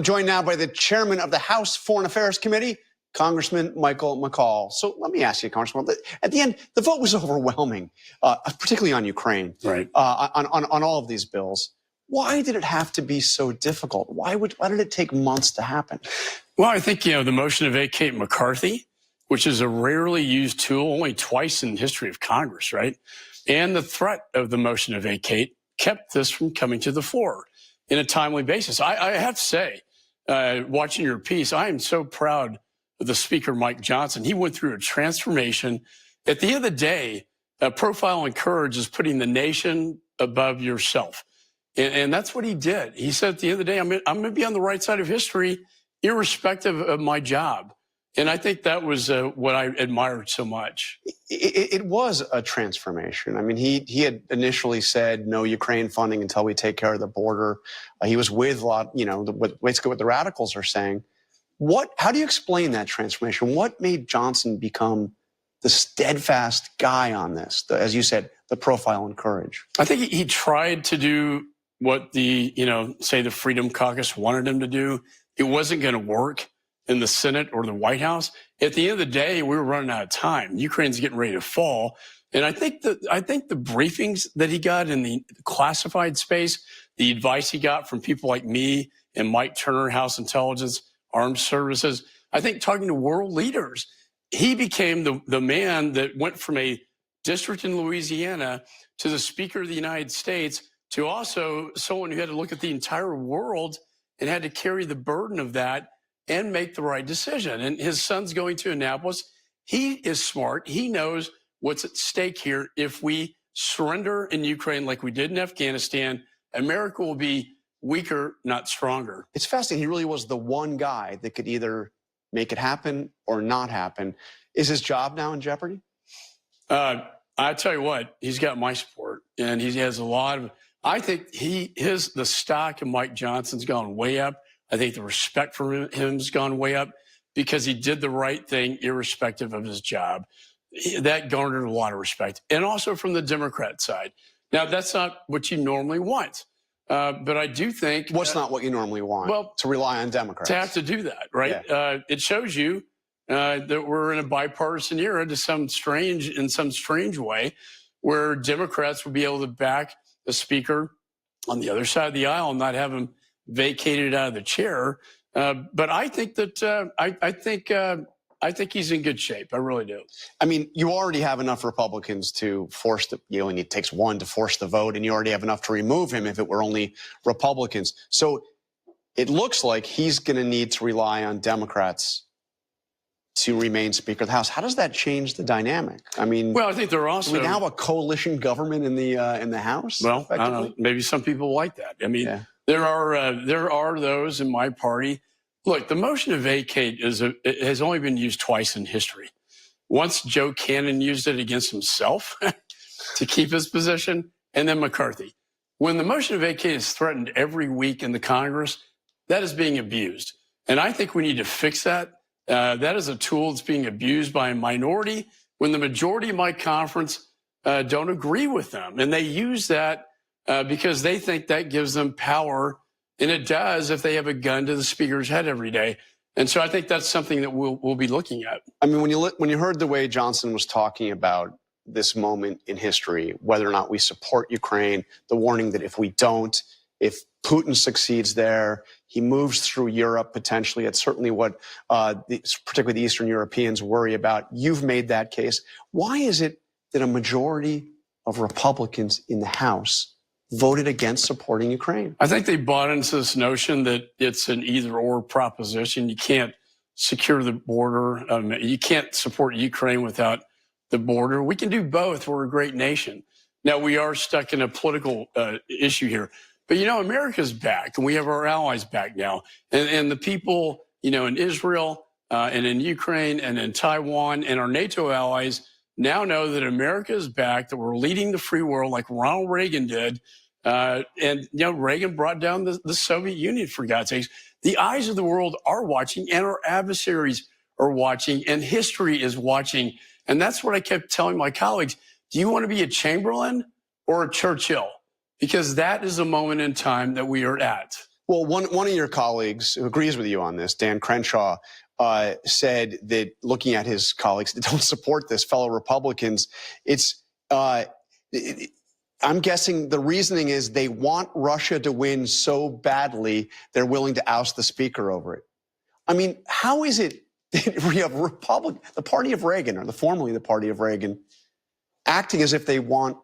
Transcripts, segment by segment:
Joined now by the chairman of the House Foreign Affairs Committee, Congressman Michael McCaul. So let me ask you, Congressman, at the end, the vote was overwhelming, particularly on Ukraine, right? On all of these bills. Why did it have to be so difficult? Why did it take months to happen? Well, I think, the motion to vacate McCarthy, which is a rarely used tool, only twice in the history of Congress, right? And the threat of the motion to vacate kept this from coming to the floor in a timely basis. I have to say, watching your piece, I am so proud of the Speaker, Mike Johnson. He went through a transformation. At the end of the day, profile and courage is putting the nation above yourself. And that's what he did. He said, at the end of the day, I'm going to be on the right side of history, irrespective of my job. And I think that was what I admired so much. It was a transformation. I mean, he had initially said no Ukraine funding until we take care of the border. He was with a lot, basically what the radicals are saying. How do you explain that transformation? What made Johnson become the steadfast guy on this? As you said, the profile and courage. I think he tried to do what the Freedom Caucus wanted him to do. It wasn't going to work in the Senate or the White House. At the end of the day, we were running out of time. Ukraine's getting ready to fall. And I think the briefings that he got in the classified space, the advice he got from people like me and Mike Turner, House Intelligence, Armed Services, I think talking to world leaders, he became the man that went from a district in Louisiana to the Speaker of the United States to also someone who had to look at the entire world and had to carry the burden of that and make the right decision. And his son's going to Annapolis. He is smart. He knows what's at stake here. If we surrender in Ukraine like we did in Afghanistan, America will be weaker, not stronger. It's fascinating. He really was the one guy that could either make it happen or not happen. Is his job now in jeopardy? I tell you what, he's got my support, and he has a lot of. I think the stock of Mike Johnson's gone way up. I think the respect for him has gone way up because he did the right thing irrespective of his job. That garnered a lot of respect. And also from the Democrat side. Now, that's not what you normally want. But I do think... What's not what you normally want? Well, to rely on Democrats. To have to do that, right? Yeah. It shows you that we're in a bipartisan era in some strange way where Democrats will be able to back the Speaker on the other side of the aisle and not have him vacated out of the chair. But I think that I think he's in good shape. I really do. I mean, you already have enough Republicans to force and it takes one to force the vote, and you already have enough to remove him if it were only Republicans. So it looks like he's going to need to rely on Democrats to remain Speaker of the House. How does that change the dynamic? I mean, well, I think they're also... we now have a coalition government in the House. Well, I don't know. Maybe some people like that. I mean, yeah. There are those in my party. Look, the motion to vacate has only been used twice in history. Once Joe Cannon used it against himself to keep his position, and then McCarthy. When the motion to vacate is threatened every week in the Congress, that is being abused. And I think we need to fix that. That is a tool that's being abused by a minority when the majority of my conference don't agree with them. And they use that because they think that gives them power. And it does if they have a gun to the Speaker's head every day. And so I think that's something that we'll be looking at. I mean, when you heard the way Johnson was talking about this moment in history, whether or not we support Ukraine, the warning that if we don't, if Putin succeeds there, he moves through Europe potentially. It's certainly what particularly the Eastern Europeans worry about. You've made that case. Why is it that a majority of Republicans in the House voted against supporting Ukraine? I think they bought into this notion that it's an either-or proposition. You can't secure the border. You can't support Ukraine without the border. We can do both. We're a great nation. Now, we are stuck in a political issue here. But, America's back, and we have our allies back now. And the people, in Israel and in Ukraine and in Taiwan and our NATO allies now know that America is back, that we're leading the free world like Ronald Reagan did. And Reagan brought down the Soviet Union, for God's sakes. The eyes of the world are watching, and our adversaries are watching, and history is watching. And that's what I kept telling my colleagues. Do you want to be a Chamberlain or a Churchill? Because that is the moment in time that we are at. Well, one of your colleagues who agrees with you on this, Dan Crenshaw, said that looking at his colleagues that don't support this, fellow Republicans, I'm guessing the reasoning is they want Russia to win so badly they're willing to oust the speaker over it. I mean, how is it that we have the party of Reagan, or formerly the party of Reagan, acting as if they want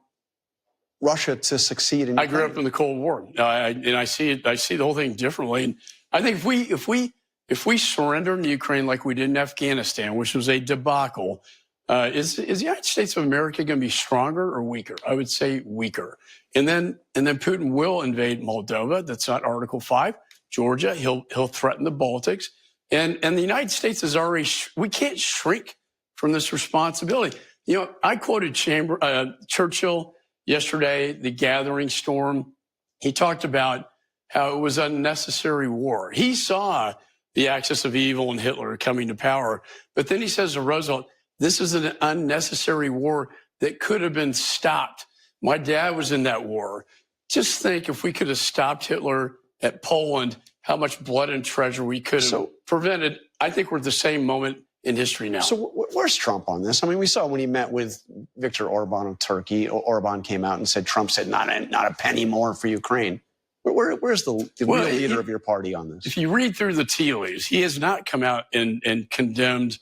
Russia to succeed in Ukraine? I grew up in the Cold War, and I see it. I see the whole thing differently. And I think if we surrender in Ukraine like we did in Afghanistan, which was a debacle, is the United States of America going to be stronger or weaker? I would say weaker. And then Putin will invade Moldova. That's not Article 5. Georgia, he'll threaten the Baltics. And the United States is already, we can't shrink from this responsibility. You know, I quoted Churchill yesterday, the gathering storm. He talked about how it was unnecessary war. He saw the axis of evil and Hitler coming to power. But then he says to Roosevelt, this is an unnecessary war that could have been stopped. My dad was in that war. Just think if we could have stopped Hitler at Poland, how much blood and treasure we could have prevented. I think we're at the same moment in history now. So where's Trump on this? I mean, we saw when he met with Viktor Orban of Turkey, Orban came out and said, Trump said, not a penny more for Ukraine. Where's the real leader of your party on this? If you read through the tea leaves, he has not come out and condemned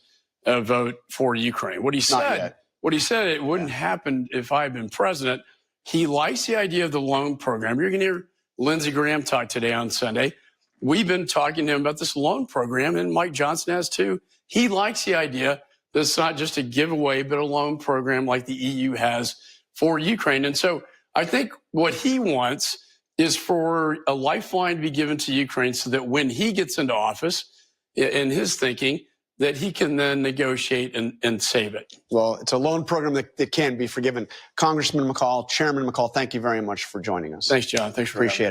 a vote for Ukraine. What he said, it wouldn't happen if I had been president. He likes the idea of the loan program. You're going to hear Lindsey Graham talk today on Sunday. We've been talking to him about this loan program, and Mike Johnson has too. He likes the idea that it's not just a giveaway, but a loan program like the EU has for Ukraine. And so I think what he wants is for a lifeline to be given to Ukraine so that when he gets into office, in his thinking, that he can then negotiate and save it. Well, it's a loan program that can be forgiven. Congressman McCaul, Chairman McCaul, thank you very much for joining us. Thanks, John. Thanks for appreciate it.